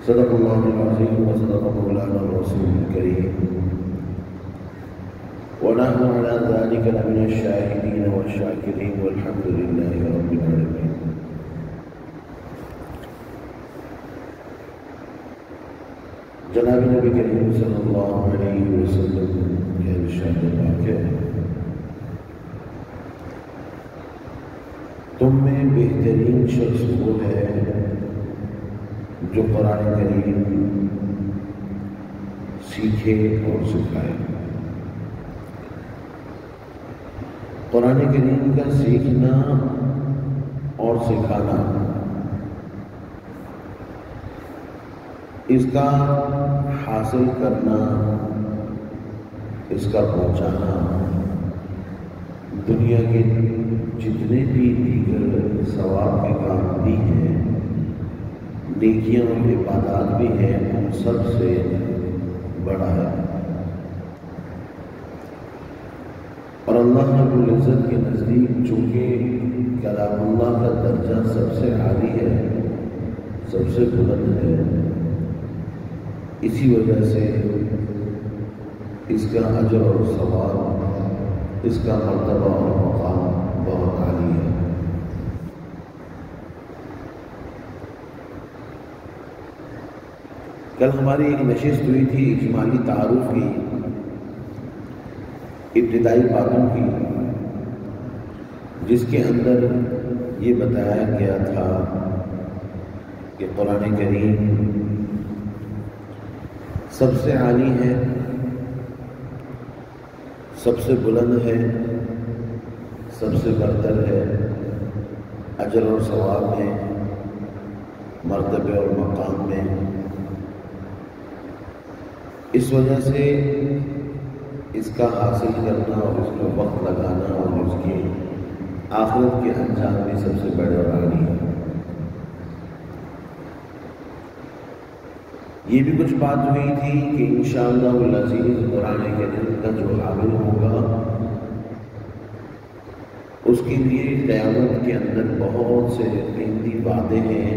صدق اللہ العظیم وصدق مولانا الرسول الکریم ونحن على ذلك لمن الشاهدين والشاكرين والحمد لله رب العالمين. جناب نبی کریم صلی اللہ علیہ وسلم کے ارشاد پاک ہے، تم میں بہترین شخص وہ ہے جو قرآن کریم سیکھے اور سکھائے. قرآن کریم کا سیکھنا اور سکھانا، اس کا حاصل کرنا، اس کا پہنچانا دنیا کے جتنے بھی دیگر ثواب کے کام بھی ہیں، نیکیاں اور عبادات بھی ہیں، ان سب سے بڑا ہے. اور اللہ رب العزت کے نزدیک چونکہ کلام اللہ کا درجہ سب سے عالی ہے، سب سے بلند ہے، اسی وجہ سے اس کا اجر اور ثواب، اس کا مرتبہ اور مقام بہت عالی ہے. کل ہماری ایک نشست ہوئی تھی اجمالی تعارف کی، ابتدائی باتوں کی، جس کے اندر یہ بتایا گیا تھا کہ قرآن کریم سب سے عالی ہے، سب سے بلند ہے، سب سے برتر ہے، اجر اور ثواب میں، مرتبے اور مقام میں. اس وجہ سے اس کا حاصل کرنا اور اس میں وقت لگانا اور اس کی آخرت کے انجام بھی سب سے بڑے اور عالی ہے. یہ بھی کچھ بات ہوئی تھی کہ انشاءاللہ العزیز قرآن کریم کا جو حامل ہوگا اس کے لیے قیامت کے اندر بہت سے قیمتی وعدے ہیں،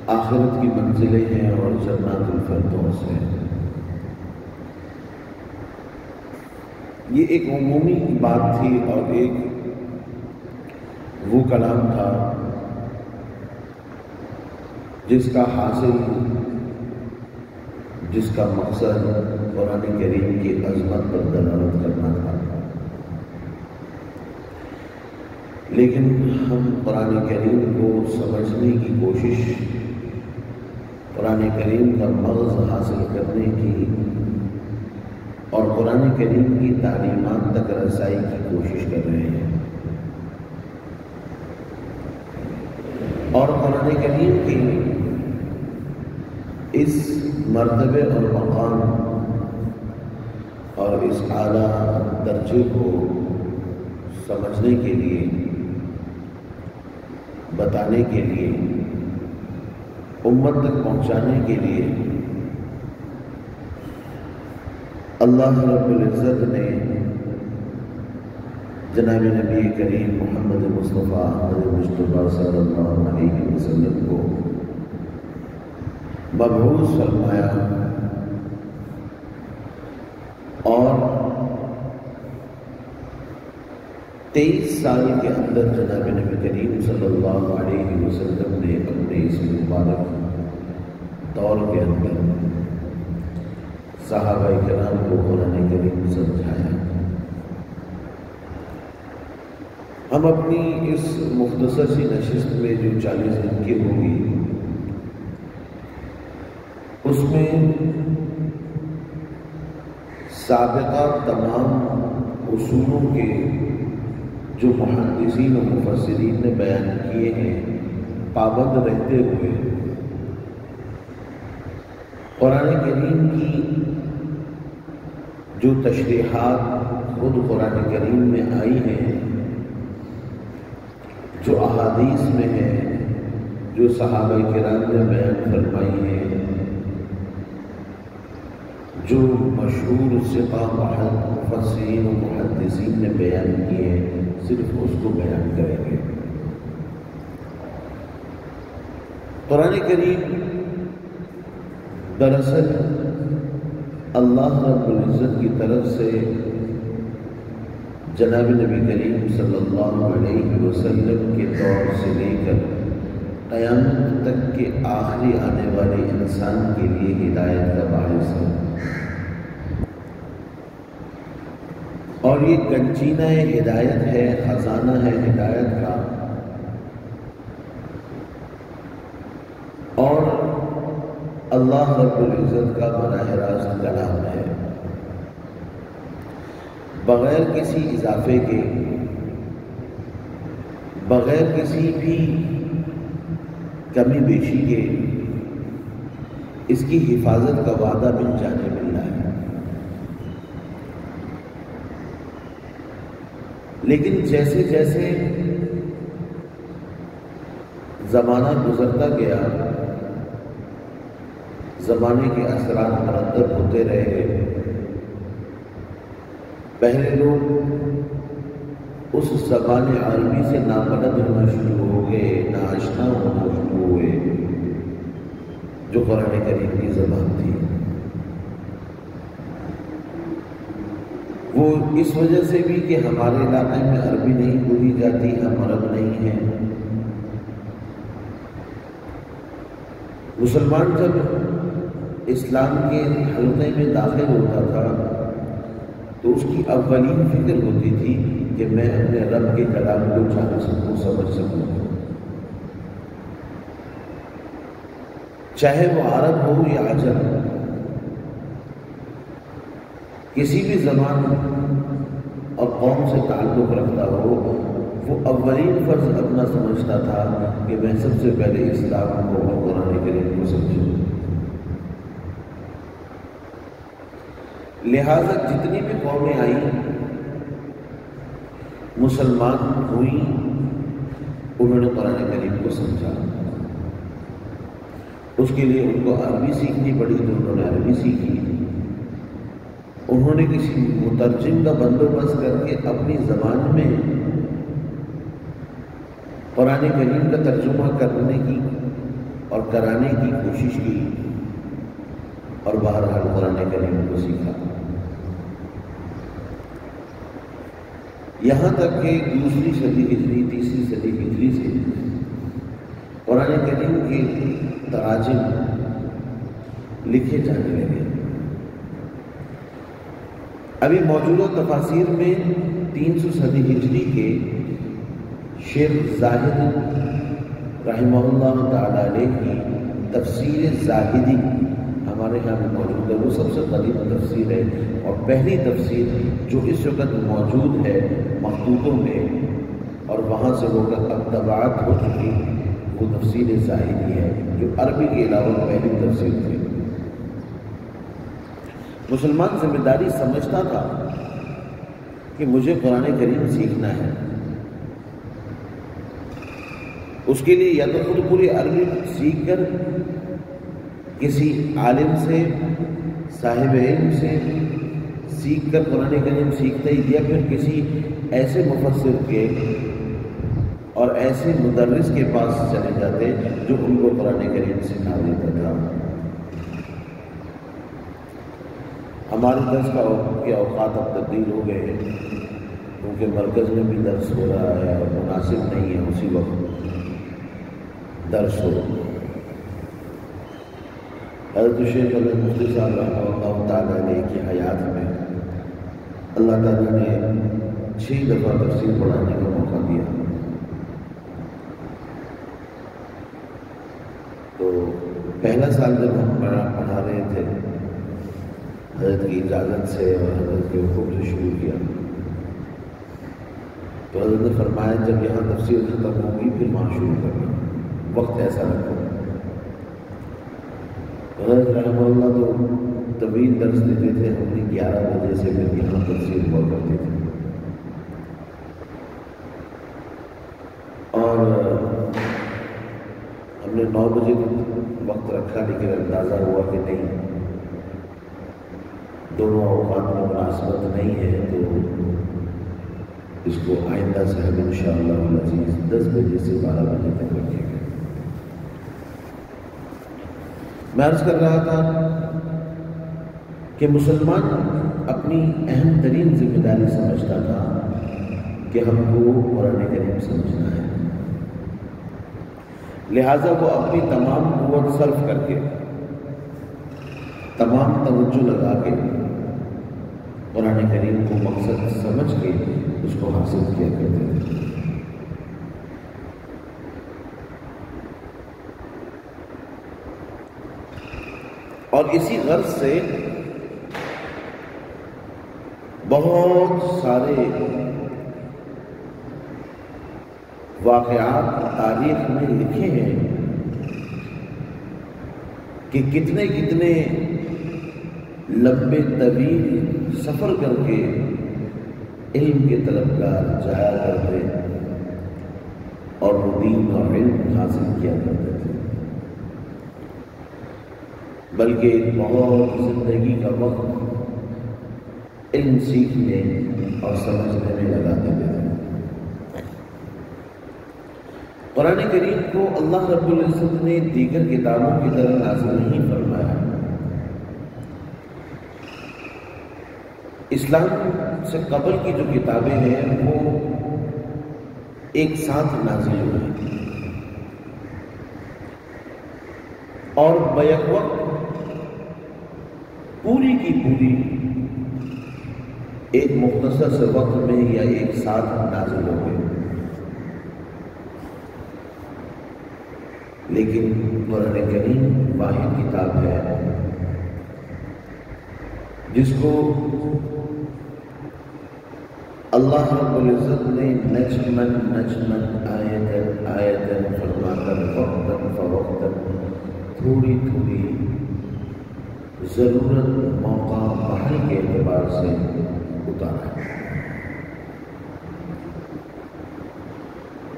آخرت کی منزلیں ہیں اور جنات الفردوس ہیں. یہ ایک عمومی بات تھی اور ایک وہ کلام تھا جس کا حاصل، جس کا مقصد قرآن کریم کی عظمت پر دلالت کرنا تھا. لیکن ہم قرآن کریم کو سمجھنے کی کوشش، قرآن کریم کا مغز حاصل کرنے کی اور قرآن کریم کی تعلیمات تک رسائی کی کوشش کر رہے ہیں. اور قرآن کریم کی اس مرتبے اور مقام اور اس اعلیٰ درجے کو سمجھنے کے لیے، بتانے کے لیے، امت تک پہنچانے کے لیے اللہ رب العزت نے جناب نبی کریم محمد مصطفیٰ احمد مجتبیٰ صلی اللہ علیہ وسلم کو مبعوث فرمایا اور 23 سال کے اندر جناب نبی کریم صلی اللہ علیہ وسلم نے اپنے اس مبارک دور کے اندر صحابہ کرام کو قرآن کریم سمجھایا. ہم اپنی اس مختصر سی نشست میں جو 40 دن کی ہوگی، اس میں سابقہ تمام اصولوں کے جو محدثین و مفسرین نے بیان کیے ہیں، پابند رہتے ہوئے قرآن کریم کی جو تشریحات خود قرآن کریم میں آئی ہیں، جو احادیث میں ہیں، جو صحابہ کرام نے بیان فرمائی ہیں، جو مشہور ثقہ مفسرین و محدثین نے بیان کیے ہیں، صرف اس کو بیان کریں گے. قرآن کریم دراصل اللہ رب العزت کی طرف سے جناب نبی کریم صلی اللہ علیہ وسلم کے دور سے لے کر قیامت تک کے آخری آنے والے انسان کے لیے ہدایت کا باعث ہے، اور یہ کنچینہ ہدایت ہے، خزانہ ہے ہدایت کا، اور اللہ رب العزت کا براہ راست کلام ہے، بغیر کسی اضافے کے، بغیر کسی بھی کمی بیشی کے اس کی حفاظت کا وعدہ مل جانے مل رہا ہے۔ لیکن جیسے جیسے زمانہ گزرتا گیا، زمانے کے اثرات مرتب ہوتے رہے، پہلے لوگ اس زبان عربی سے نابلد ہونا شروع ہو گئے، ناآشنا ہونا شروع ہوئے جو قرآن کریم کی زبان تھی۔ وہ اس وجہ سے بھی کہ ہمارے علاقے میں عربی نہیں بولی جاتی، ہم عرب نہیں ہیں۔ مسلمان جب اسلام کے حلقے میں داخل ہوتا تھا تو اس کی اولین فکر ہوتی تھی کہ میں اپنے رب کے کلام کو جان سکوں، سمجھ سکوں، چاہے وہ عرب ہو یا عجم، کسی بھی زبان اور قوم سے تعلق رکھتا ہو، وہ اولین فرض اپنا سمجھتا تھا کہ میں سب سے پہلے اسلام کو اور قرآن کریم کو سمجھوں۔ لہذا جتنی بھی قومیں آئیں، مسلمان ہوئیں، انہوں نے قرآن کریم کو سمجھا۔ اس کے لیے ان کو عربی سیکھنی پڑی تو انہوں نے عربی سیکھی، انہوں نے کسی مترجم کا بندوبست کر کے اپنی زبان میں قرآن کریم کا ترجمہ کرنے کی اور کرانے کی کوشش کی، اور بہرحال قرآن کریم کو سیکھا، یہاں تک کہ دوسری صدی ہجری، تیسری صدی ہجری سے قرآن کریم کے تراجم لکھے جانے لگے۔ ابھی موجودہ تفاسیر میں 300 صدی ہجری کے شیخ زاہد رحمہ اللہ تعالی علیہ کی تفسیر زاہدی ہمارے یہاں میں موجود ہے، وہ سب سے قدیم تفسیر ہے اور پہلی تفسیر جو اس وقت موجود ہے مخطوطوں میں، اور وہاں سے وہ اب طباعت ہو چکی، وہ تفسیر زاہدی ہے جو عربی کے علاوہ پہلی تفسیر تھی۔ مسلمان ذمہ داری سمجھتا تھا کہ مجھے قرآن کریم سیکھنا ہے، اس کے لیے یا تو خود پوری عربی سیکھ کر کسی عالم سے، صاحب علم سے سیکھ کر قرآن کریم سیکھتا ہی، یا پھر کسی ایسے مفسر کے اور ایسے مدرس کے پاس چلے جاتے جو ان کو قرآن کریم سکھا دیتا تھا۔ ہمارے درس کے اوقات اب تبدیل ہو گئے ہیں، کیونکہ مرکز میں بھی درس ہو رہا ہے اور مناسب نہیں ہے اسی وقت درس ہو۔ حضرت شیخ علی مفتی صاحب رحمہ اللہ تعالیٰ علیہ کی حیات میں اللہ تعالیٰ نے 6 دفعہ تفسیر پڑھانے کا موقع دیا، تو پہلا سال جب ہم پڑھا رہے تھے حضرت کی اجازت سے اور حضرت کے حکم سے شروع کیا، تو حضرت نے فرمایا جب یہاں تفسیر ختم ہوگی پھر وہاں شروع کرنا، وقت ایسا رکھو۔ حضرت رحمہ اللہ تو طویل درس دیتے تھے، ہم نے 11 بجے سے پھر یہاں تفسیر ہوا کرتے تھے، اور ہم نے 9 بجے وقت رکھا، لیکن اندازہ ہوا کہ نہیں، دونوں اوقات میں مناسبت نہیں ہے، تو اس کو آئندہ سے ہم انشاءاللہ العزیز 10 بجے سے 12 بجے تک رکھیں گے۔ میں عرض کر رہا تھا کہ مسلمان اپنی اہم ترین ذمہ داری سمجھتا تھا کہ ہم کو قرآن کریم سمجھنا ہے، لہٰذا وہ اپنی تمام قوت صرف کر کے، تمام توجہ لگا کے قرآن کریم کو مقصد سمجھ کے اس کو حاصل کیا کرتے تھے۔ اور اسی غرض سے بہت سارے واقعات تاریخ میں لکھے ہیں کہ کتنے کتنے لمبے طویل سفر کر کے علم کے طلبگار جایا کرتے اور وہ دین اور علم حاصل کیا کرتے تھے، بلکہ بہت زندگی کا وقت علم سیکھنے اور سمجھنے میں لگا دیتے تھے۔ قرآن کریم کو اللہ رب العزت نے دیگر کتابوں کی طرح نازل نہیں فرمایا۔ اسلام سے قبل کی جو کتابیں ہیں وہ ایک ساتھ نازل ہوئی اور بیک وقت پوری کی پوری ایک مختصر سے وقت میں یا ایک ساتھ نازل ہو گئی، لیکن قرآن کریم واحد کتاب ہے جس کو اللہ رب العزت نے نجمن نجمن آیتن آیتن فرما کر وقتاً فوقتاً تھوڑی تھوڑی ضرورت موقع محل کے اعتبار سے اتارا ہے،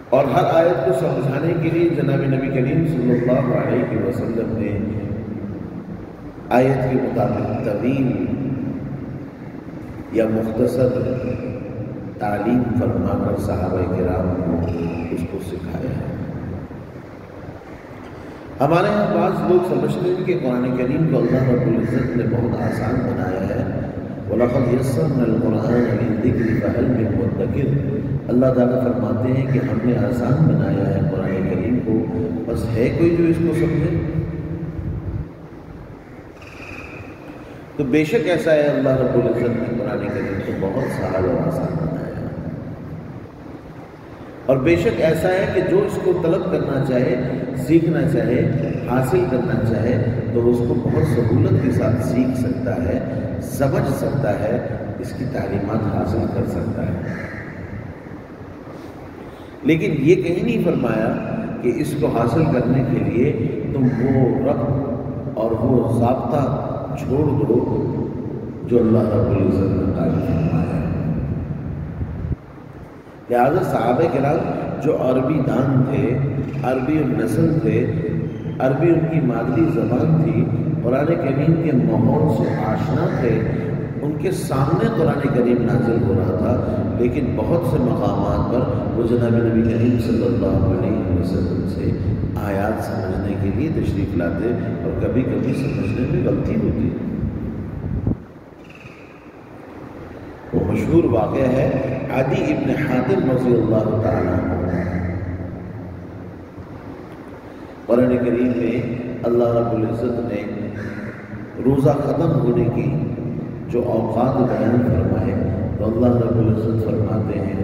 اور ہر آیت کو سمجھانے کے لیے جناب نبی کریم صلی اللہ علیہ وسلم نے آیت کے مطابق طویل یا مختصر تعلیم فرما کر صحابہ کرام کو اس کو سکھایا ہے۔ ہمارے یہاں بعض لوگ سمجھتے ہیں کہ قرآن کریم کو اللہ رب العزت نے بہت آسان بنایا ہے، وَلَقَدْ يَسَّرْنَا الْقُرْآنَ لِلذِّكْرِ فَهَلْ مِن مُدَّكِرٍ۔ اللہ تعالیٰ فرماتے ہیں کہ ہم نے آسان بنایا ہے قرآن کریم کو، بس ہے کوئی جو اس کو سمجھے؟ تو بے شک ایسا ہے، اللہ رب العزت نے قرآن کریم کو بہت سہل اور آسان بنایا ہے، اور بے شک ایسا ہے کہ جو اس کو طلب کرنا چاہے، سیکھنا چاہے، حاصل کرنا چاہے تو اس کو بہت سہولت کے ساتھ سیکھ سکتا ہے، سمجھ سکتا ہے، اس کی تعلیمات حاصل کر سکتا ہے۔ لیکن یہ کہیں نہیں فرمایا کہ اس کو حاصل کرنے کے لیے تم وہ ربط اور وہ ضابطہ چھوڑ دو جو اللہ رب العزت نے قائم فرمایا ہے۔ لہٰذا صحابہ کرام جو عربی دان تھے، عربی النسل تھے، عربی ان کی مادری زبان تھی، قرآن کریم کے ماحول سے آشنا تھے، ان کے سامنے قرآن کریم نازل ہو رہا تھا، لیکن بہت سے مقامات پر وہ جناب نبی کریم صلی اللہ علیہ وسلم سے آیات سمجھنے کے لیے تشریف لاتے اور کبھی کبھی سمجھنے میں غلطی ہوتی۔ وہ مشہور واقعہ ہے عدی ابن حاتم رضی اللہ تعالیٰ عنہ۔ قرآن کریم میں اللہ رب العزت نے روزہ ختم ہونے کی جو اوقات بیان فرمائے تو اللہ رب العزت فرماتے ہیں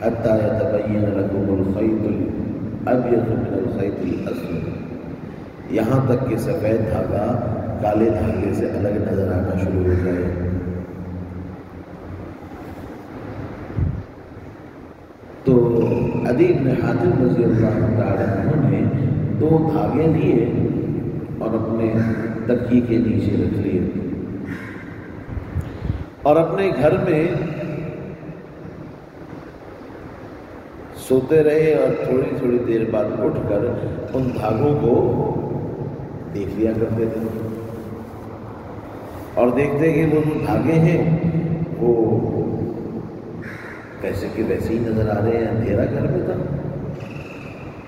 حَتَّى يَتَبَيَّنَ لَكُمُ الْخَيْطُ الْأَبْيَضُ مِنَ الْخَيْطِ الْأَسْوَدِ، یہاں تک کہ سفید دھاگا کالے دھاگے سے الگ نظر آنا شروع ہو جائے۔ تو عدی بن حاتم رضی اللہ تعالیٰ عنہ نے 2 دھاگے لیے اور اپنے تکیے کے نیچے رکھ لیے اور اپنے گھر میں سوتے رہے، اور تھوڑی تھوڑی دیر بعد اٹھ کر ان دھاگوں کو دیکھ لیا کرتے تھے اور دیکھتے کہ وہ جو دھاگے ہیں وہ ویسے کہ ویسے ہی نظر آ رہے ہیں، اندھیرا گھر میں تھا،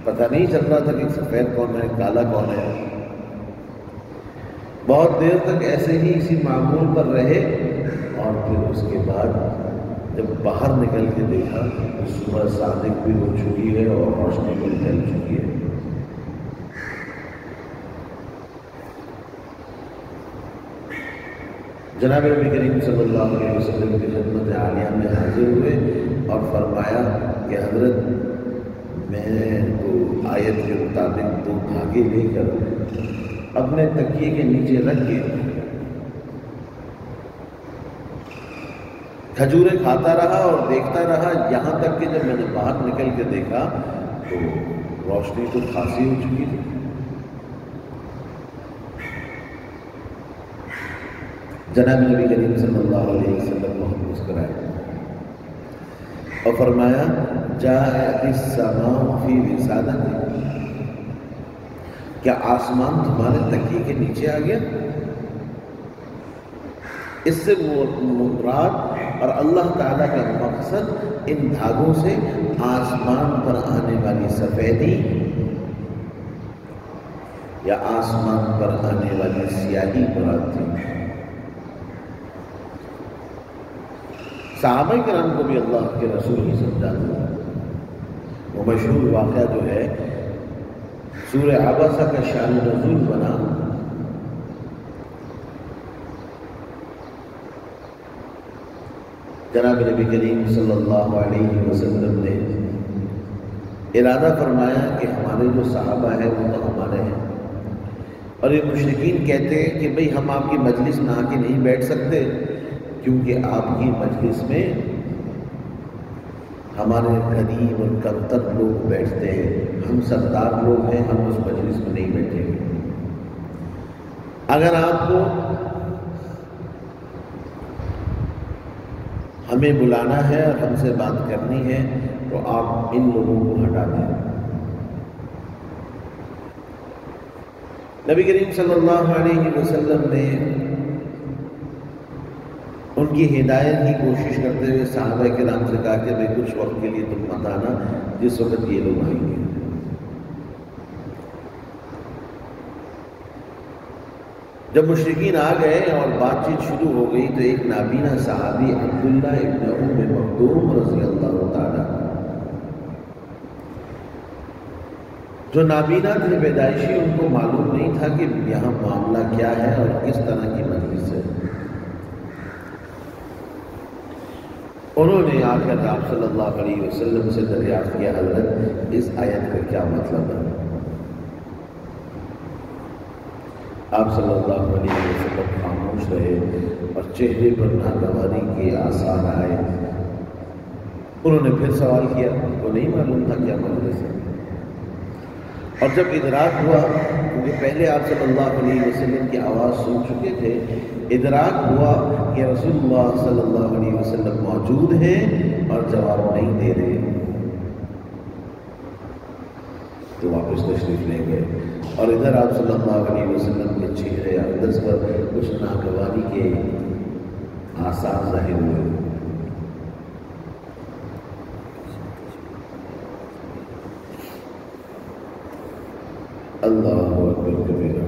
پتہ نہیں چل رہا تھا کہ سفید کون ہے کالا کون ہے، بہت دیر تک ایسے ہی اسی معمول پر رہے، اور پھر اس کے بعد جب باہر نکل کے دیکھا تو صبح صادق بھی ہو چکی ہے اور روشنی بھی نکل چکی ہے۔ جناب نبی کریم صلی اللہ علیہ وسلم کی خدمت عالیہ میں حاضر ہوئے اور فرمایا کہ حضرت میں تو آیت کے مطابق 2 دھاگے لے کر اپنے تکیے کے نیچے رکھ کے کھجوریں کھاتا رہا اور دیکھتا رہا، یہاں تک کہ جب میں نے باہر نکل کے دیکھا تو روشنی تو خاصی ہو چکی تھی۔ جناب نبی کریم صلی اللہ علیہ وسلم بہت مسکرائے اور فرمایا جاءت السماء فی وسادتی، کیا آسمان تمہارے تکیے کے نیچے آ گیا؟ اس سے مراد اور اللہ تعالیٰ کا مقصد ان دھاگوں سے آسمان پر آنے والی سفیدی یا آسمان پر آنے والی سیاہی مراد تھی۔ صحابہ کرام کو بھی اللہ کے رسول ہی سمجھاتا ہے۔ وہ مشہور واقعہ جو ہے سورہ عبسہ کا شان نزول بنا، جناب نبی کریم صلی اللہ علیہ وسلم نے ارادہ فرمایا کہ ہمارے جو صحابہ ہیں وہ تو ہمارے ہیں، اور یہ مشرکین کہتے ہیں کہ بھئی ہم آپ کی مجلس میں آ کے نہیں بیٹھ سکتے، کیونکہ آپ کی مجلس میں ہمارے غریب اور کمتر لوگ بیٹھتے ہیں، ہم سردار لوگ ہیں، ہم اس مجلس میں نہیں بیٹھیں گے۔ اگر آپ کو ہمیں بلانا ہے اور ہم سے بات کرنی ہے تو آپ ان لوگوں کو ہٹا دیں۔ نبی کریم صلی اللہ علیہ وسلم نے ان کی ہدایت کی کوشش کرتے ہوئے صحابہ کرام سے کہا کہ بھئی کچھ وقت کے لیے تم مت آنا، جس وقت یہ لوگ آئیں گے۔ جب مشرکین آ گئے اور بات چیت شروع ہو گئی تو ایک نابینا صحابی عبداللہ ابن ام مکتوم رضی اللہ تعالیٰ، جو نابینا تھے پیدائشی، ان کو معلوم نہیں تھا کہ یہاں معاملہ کیا ہے اور کس طرح کی مجلس ہے۔ انہوں نے آ کر آپ صلی اللہ علیہ وسلم سے دریافت کیا، حضرت اس آیت کا کیا مطلب ہے؟ آپ صلی اللہ علیہ وسلم خاموش رہے اور چہرے پر ناگواری کے آثار آئے۔ انہوں نے پھر سوال کیا، ان کو نہیں معلوم تھا کیا مجلس ہے، اور جب ادراک ہوا، کیونکہ پہلے آپ صلی اللہ علیہ وسلم کی آواز سن چکے تھے، ادراک ہوا کہ رسول اللہ صلی اللہ علیہ وسلم موجود ہیں اور جواب نہیں دے رہے، تو واپس تشریف لے گئے، اور ادھر آپ صلی اللہ علیہ وسلم کے چہرے اقدس پر کچھ ناگواری کے آثار ظاہر ہوئے۔ اللہ اکبر کبیرہ۔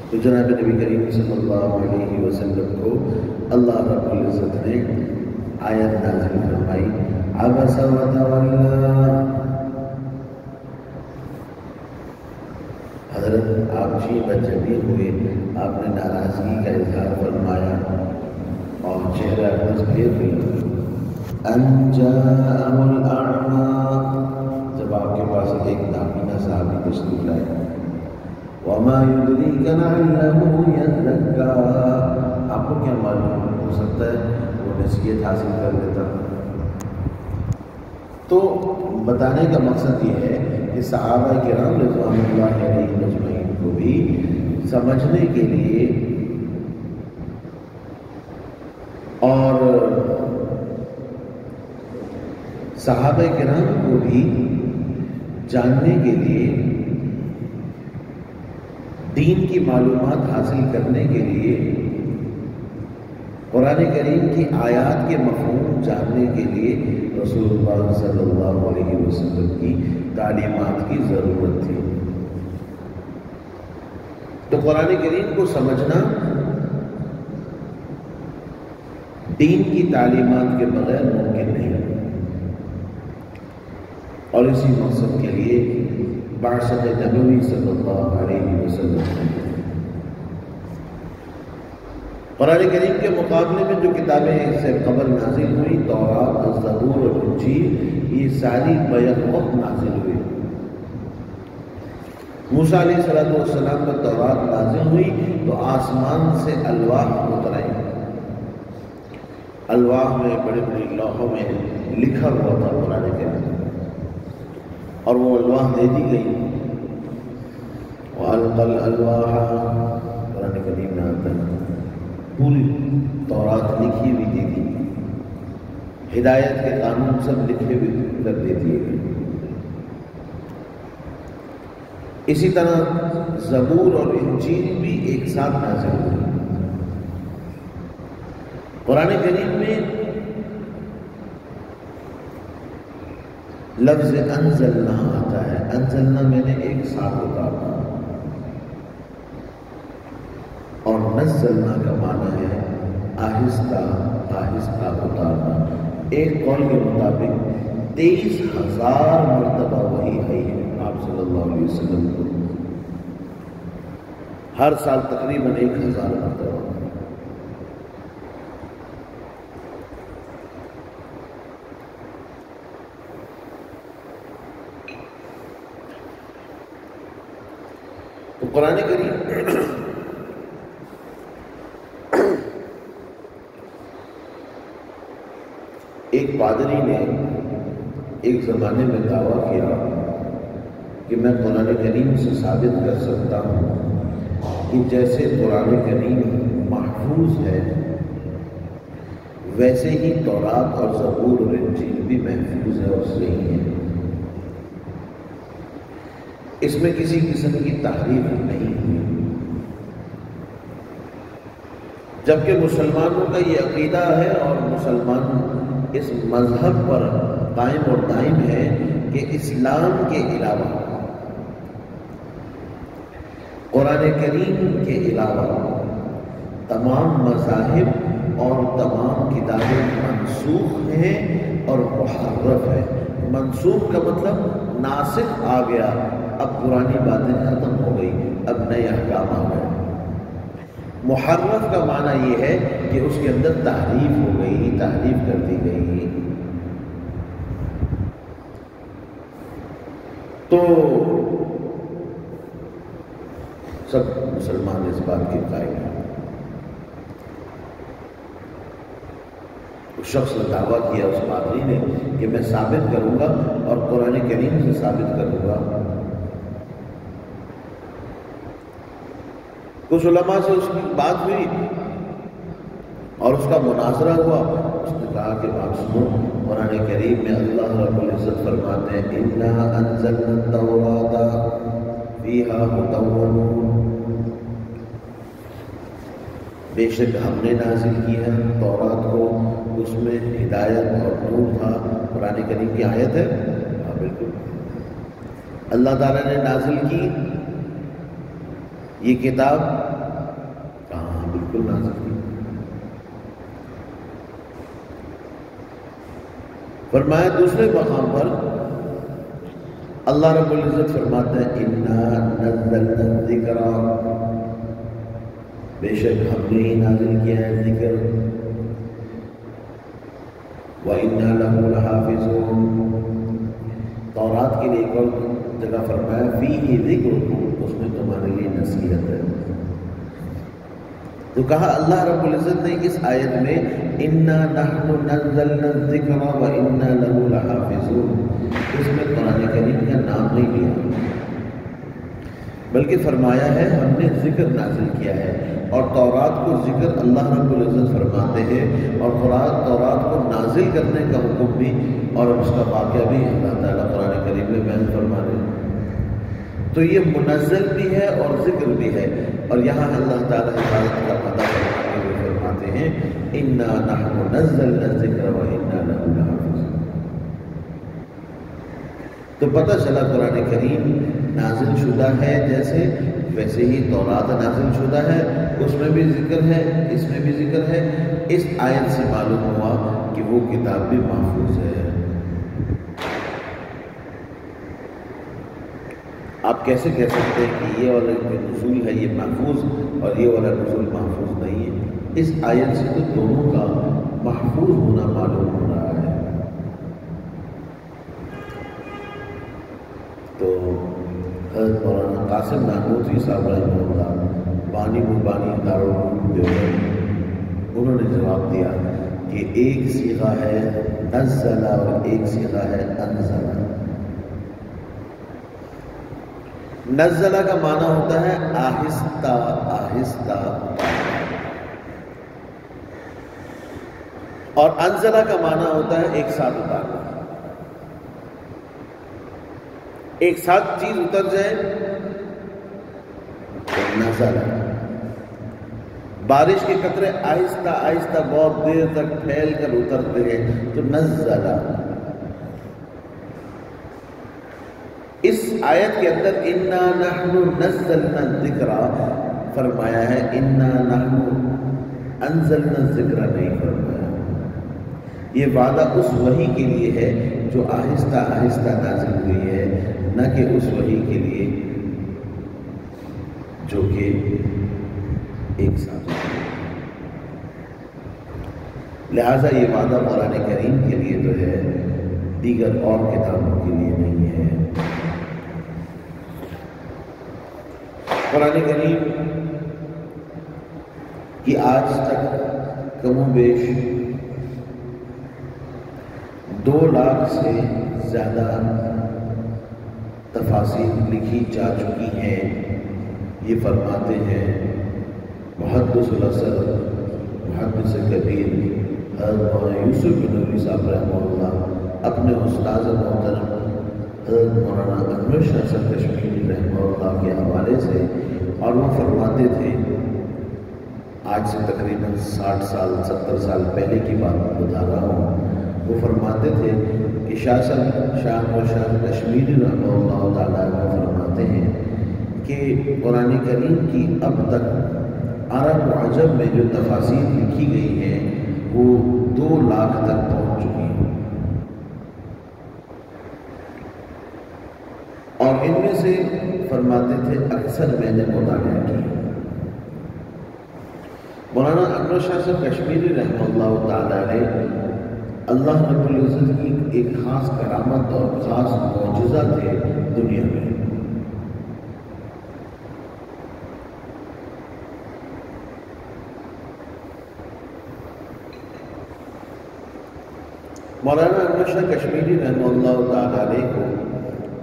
تو جناب نبی کریم صلی اللہ علیہ وسلم کو اللہ رب العزت نے آیت نازل فرمائی، عبس وتولی۔ حضرت آپ جی بجبی ہوئے، آپ نے ناراضگی کا اظہار فرمایا اور چہرہ اقدس پھیر لیا۔ ان جاءہ الاعمیٰ، جب آپ کے پاس ایک نابینا صحابی تشریف لائے، وما يدريك لعله يزكى، آپ کو کیا معلوم، ہو سکتا ہے وہ نصیحت حاصل کر لیتا۔ تو بتانے کا مقصد یہ ہے کہ صحابہ کرام رضوان اللہ علیہ اجمعین کو بھی سمجھنے کے لیے اور صحابہ کرام کو بھی جاننے کے لیے، دین کی معلومات حاصل کرنے کے لیے، قرآن کریم کی آیات کے مفہوم جاننے کے لیے رسول اللہ صلی اللہ علیہ وسلم کی تعلیمات کی ضرورت تھی۔ تو تو قرآن کریم کو سمجھنا دین کی تعلیمات کے بغیر ممکن نہیں، اور اسی مقصد کے لیے بعثت نبوی صلی اللہ علیہ وسلم قرآن کریم کے مقابلے میں جو کتابیں اس سے قبل نازل ہوئی، تورات، زبور اور انجیل، یہ ساری بیک وقت نازل ہوئی۔ موسیٰ علیہ السلام پر تورات نازل ہوئی تو آسمان سے الواح اتر آئی۔ الواح میں بڑے بڑے لوحوں میں لکھا ہوا تھا قرآن کریم، اور وہ الواح دے دی گئی۔ وَأَلْقَى الْأَلْوَاحَ، قرآن کریم میں آتا ہے پوری تورات لکھی ہوئی دی تھی، ہدایت کے قانون سب لکھے ہوئے کر دے دیے گئے۔ اسی طرح زبور اور انجیل بھی ایک ساتھ نازل ہوئی۔ قرآن کریم میں لفظ انزلنا آتا ہے، انزلنا میں نے ایک ساتھ اتارا، اور نزلنا کا معنی ہے آہستہ آہستہ اتارنا۔ ایک قول کے مطابق 23,000 مرتبہ وحی آئی ہے آپ صلی اللہ علیہ وسلم کو، ہر سال تقریباً 1,000 مرتبہ۔ تو قرآن کریم ایک پادری نے ایک زمانے میں دعویٰ کیا کہ میں قرآن کریم سے ثابت کر سکتا ہوں کہ جیسے قرآن کریم محفوظ ہے ویسے ہی تورات اور زبور اور انجیل بھی محفوظ ہے اور صحیح ہے، اس میں کسی قسم کی تحریف نہیں ہوئی۔ جبکہ مسلمانوں کا یہ عقیدہ ہے اور مسلمان اس مذہب پر قائم اور دائم ہے کہ اسلام کے علاوہ، قرآن کریم کے علاوہ تمام مذاہب اور تمام کتابیں منسوخ ہیں اور محرف ہیں۔ منسوخ کا مطلب ناسخ آ گیا، اب پرانی باتیں ختم ہو گئی، اب نئے احکام آ گئے۔ محرف کا معنی یہ ہے کہ اس کے اندر تحریف ہو گئی، تحریف کر دی گئی۔ تو سب مسلمان اس بات کے قائل ہیں۔ اس شخص نے دعویٰ کیا، اس پادری نے، کہ میں ثابت کروں گا اور قرآن کریم سے ثابت کروں گا۔ کچھ علماء سے اس کی بات ہوئی اور اس کا مناظرہ ہوا۔ اس نے کہا کہ بات سنو، قرآن کریم میں اللہ رب العزت فرماتے ہیں اِنَّا أَنزَلْنَا التَّوْرَاةَ فِيهَا هُدًى وَنُورٌ، بے شک ہم نے نازل کی ہے تورات کو، اس میں ہدایت اور نور تھا۔ قرآن کریم کی آیت ہے، ہاں بالکل، اللہ تعالیٰ نے نازل کی یہ کتاب، کہاں بالکل نازل کی۔ فرمایا دوسرے مقام پر اللہ رب العزت فرماتا ہے اِنَّا نَزَّلْنَا الذِّكْرَ، بے شک ہم نے ہی نازل کیا ہے ذکر، وَإِنَّا لَهُ لَحَافِظُونَ۔ تورات کے لیے ایک اور جگہ فرمایا فِيهِ ذِكْرُكُمْ، اس میں تمہارے لیے نصیحت ہے۔ تو کہا اللہ رب العزت نے اس آیت میں اِنَّا نَحْنُ نَزَّلْنَا الذِّكْرَ وَإِنَّا لَهُ لَحَافِظُونَ، اس میں قرآن کریم کا نام نہیں لیا، بلکہ فرمایا ہے ہم نے ذکر نازل کیا ہے، اور تورات کو ذکر اللہ رب العزت فرماتے ہیں، اور تورات کو نازل کرنے کا حکم بھی اور اس کا واقعہ بھی اللہ تعالیٰ قرآن کریم میں بیان فرما رہے ہیں۔ تو یہ منزل بھی ہے اور ذکر بھی ہے، اور یہاں اللہ تعالیٰ حفاظت کا ادا کرتے ہوئے فرماتے ہیں اِنَّا نَحْنُ نَزَّلْنَا الذِّكْرَ وَإِنَّا لَهُ لَحَافِظُونَ۔ تو پتہ چلا قرآن کریم نازل شدہ ہے، جیسے ویسے ہی تورات نازل شدہ ہے، اس میں بھی ذکر ہے، اس میں بھی ذکر ہے۔ اس آیت سے معلوم ہوا کہ وہ کتاب بھی محفوظ ہے۔ آپ کیسے کہہ سکتے ہیں کہ یہ والا جو نزول ہے یہ محفوظ اور یہ والا نزول محفوظ نہیں ہے؟ اس آیت سے تو دونوں کا محفوظ ہونا معلوم ہو رہا ہے۔ تو حضرت مولانا قاسم نانوتوی صاحب رحمہ اللہ، بانی مبانی دارالعلوم دیوبند، انہوں نے جواب دیا کہ ایک صیغہ ہے نزل اور ایک صیغہ ہے انزل۔ نزلہ کا معنی ہوتا ہے آہستہ آہستہ، اور انزلہ کا معنی ہوتا ہے ایک ساتھ اتارنا۔ ایک ساتھ چیز اتر جائے تو نزلہ۔ بارش کے قطرے آہستہ آہستہ بہت دیر تک پھیل کر اترتے ہیں تو نزلہ۔ اس آیت کے اندر انا نحن نزلنا الذکر فرمایا ہے، انا نحن انزلنا الذکر نہیں فرمایا۔ یہ وعدہ اس وحی کے لیے ہے جو آہستہ آہستہ نازل ہوئی ہے، نہ کہ اس وحی کے لیے جو کہ ایک ساتھ ہوئی۔ لہذا یہ وعدہ قرآن کریم کے لیے تو ہے، دیگر اور کتابوں کے لیے نہیں ہے۔ قرآن کریم کی آج تک کم و بیش 2 لاکھ سے زیادہ تفاسیر لکھی جا چکی ہیں۔ یہ فرماتے ہیں محدث العصر محدث کبیر حضرت مولانا یوسف بن نوری صاحب رحمہ اللہ اپنے استاذ محترم حضرت مولانا انور شاہ صاحب کشمیری رحمہ اللہ کے حوالے سے، اور وہ فرماتے تھے، آج سے تقریباً 60 سال 70 سال پہلے کی بات بتا رہا ہوں، وہ فرماتے تھے کہ شاہ انور شاہ کشمیری رحمہ اللہ تعالیٰ وہ فرماتے ہیں کہ قرآن کریم کی اب تک عرب و عجم میں جو تفاسیر لکھی گئی ہیں وہ 2 لاکھ تک پہنچ چکی ہیں، اور ان میں سے فرماتے تھے اکثر میں نے مطالعہ کی۔ مولانا انور شاہ صاحب کشمیری رحمہ اللہ تعالیٰ نے اللہ رب العزت کی ایک خاص کرامت اور خاص معجزہ تھے دنیا میں۔ مولانا انور شاہ کشمیری رحمہ اللہ تعالیٰ کو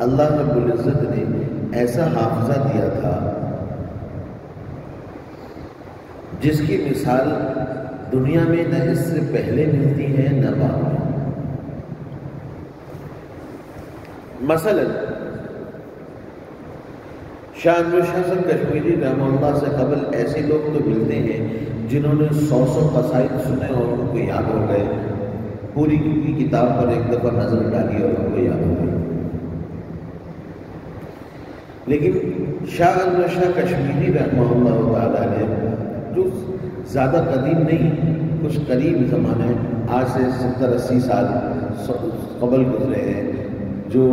اللہ رب العزت نے ایسا حافظہ دیا تھا جس کی مثال دنیا میں نہ اس سے پہلے ملتی ہے نہ بعد میں۔ مثلا شاہ انور شاہ صاحب کشمیری رحمہ اللہ سے قبل ایسے لوگ تو ملتے ہیں جنہوں نے 100 قصائد سنے اور ان کو یاد ہو گئے، پوری کی کتاب پر ایک دفعہ نظر ڈالی اور ان کو یاد ہو گئی۔ لیکن شاہ انور شاہ کشمیری رحمہ اللہ تعالیٰ نے جو زیادہ قدیم نہیں، کچھ قریب زمانے، آج سے 70-80 سال قبل گزرے ہیں، جو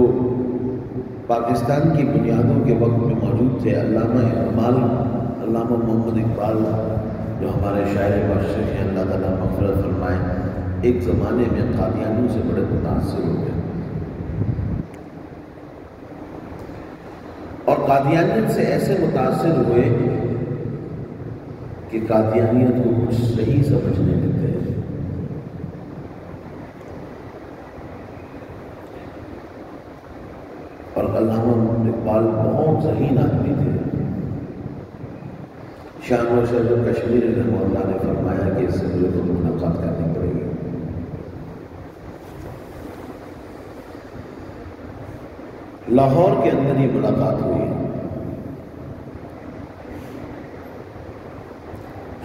پاکستان کی بنیادوں کے وقت میں موجود تھے، علامہ اقبال، علامہ محمد اقبال جو ہمارے شاعر بادشاہ ہیں، اللہ تعالیٰ مغفرت فرمائے، ایک زمانے میں قادیانیوں سے بڑے متاثر ہو گئے، اور قادیانیت سے ایسے متاثر ہوئے کہ قادیانیت کو کچھ صحیح سمجھنے لگے۔ اور علامہ اقبال بہت ذہین آدمی تھے۔ شاہ انور شاہ کشمیری رحمہ اللہ نے فرمایا کہ اس سے مجھے خود ملاقات کرنی پڑے گی۔ لاہور کے اندر یہ ملاقات ہوئی۔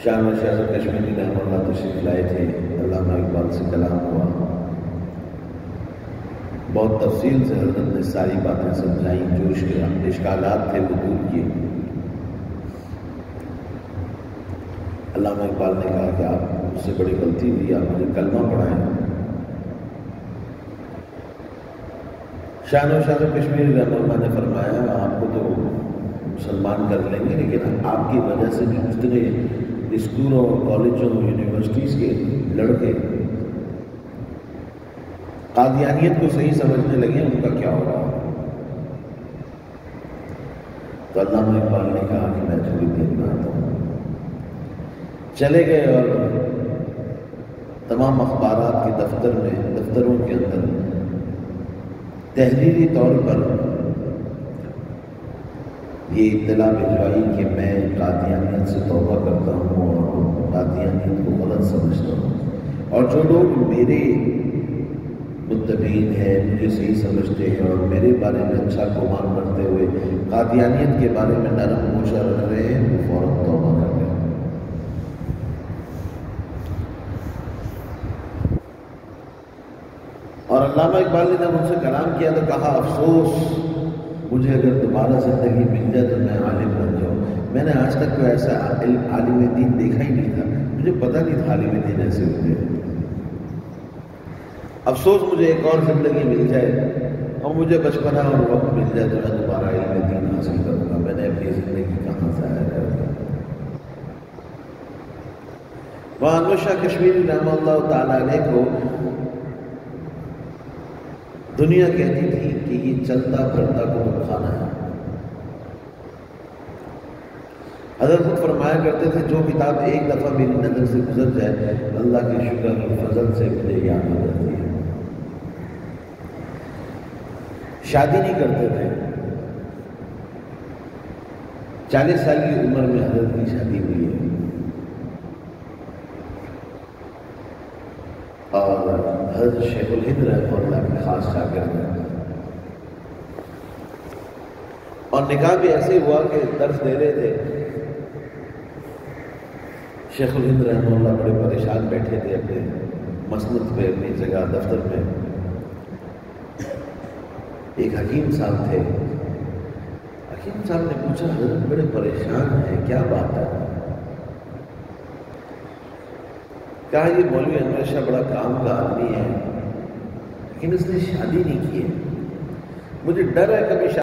شاہ انور شاہ کشمیری رحمہ اللہ تشریف لائے تھے، علامہ اقبال سے کلام ہوا، بہت تفصیل سے حضرت نے ساری باتیں سمجھائیں، جو اشکالات تھے وہ دور کیے۔ علامہ اقبال نے کہا کہ آپ مجھ سے بڑی غلطی ہوئی، آپ مجھے کلمہ پڑھائیں۔ شاہ نواز کشمیری رحمہ اللہ نے فرمایا آپ کو تو مسلمان کر لیں گے، لیکن آپ کی وجہ سے جو جتنے اسکولوں کالجوں یونیورسٹیز کے لڑکے قادیانیت کو صحیح سمجھنے لگے ان کا کیا ہوگا؟ تو علامہ اقبال نے کہا کہ میں تھوڑی دیر میں آتا ہوں۔ چلے گئے اور تمام اخبارات کے دفتروں کے اندر تحریری طور پر یہ اطلاع بھجوائی کہ میں قادیانیت سے توبہ کرتا ہوں اور قادیانیت کو غلط سمجھتا ہوں، اور جو لوگ میرے متبعین ہیں، مجھے صحیح سمجھتے ہیں اور میرے بارے میں اچھا گمان رکھتے ہوئے قادیانیت کے بارے میں نرم گوشہ رکھ رہے ہیں، وہ فوراً توبہ کر گئے۔ اور علامہ اقبال نے جب ان سے کلام کیا تو کہا افسوس مجھے اگر دوبارہ زندگی مل جائے تو میں عالم بن جاؤں۔ میں نے آج تک کوئی ایسا عالم دین دیکھا ہی نہیں تھا، مجھے پتہ نہیں تھا عالم دین ایسے ہوتے ہیں۔ افسوس مجھے ایک اور زندگی مل جائے اور مجھے بچپنا اور وقت مل جائے تو میں دوبارہ علم دین حاصل کروں گا۔ میں نے اپنی زندگی کہاں ضائع کر دی۔ وہاں انور شاہ کشمیری رحمہ اللہ تعالیٰ علیہ کو دنیا کہتی تھی کہ یہ چلتا پھرتا کتب خانہ ہے۔ حضرت خود فرمایا کرتے تھے جو کتاب ایک دفعہ میری نظر سے گزر جائے اللہ کے شکر اور فضل سے مجھے یاد ہو جاتی ہے۔ شادی نہیں کرتے تھے، 40 سال کی عمر میں حضرت کی شادی ہوئی ہے، اور حضرت شیخ الہند رحمہ اللہ کے خاص شاگرد ہیں، اور نکاح بھی ایسے ہوا کہ درس دے رہے تھے، شیخ الہند رحمہ اللہ بڑے پریشان بیٹھے تھے اپنے مسند پہ، اپنی جگہ دفتر میں۔ ایک حکیم صاحب تھے، حکیم صاحب نے پوچھا حضرت بڑے پریشان ہیں، کیا بات ہے؟ کہا یہ مولوی انور شاہ بڑا کام کا آدمی ہے لیکن اس نے شادی نہیں کی ہے، مجھے ڈر ہے کبھی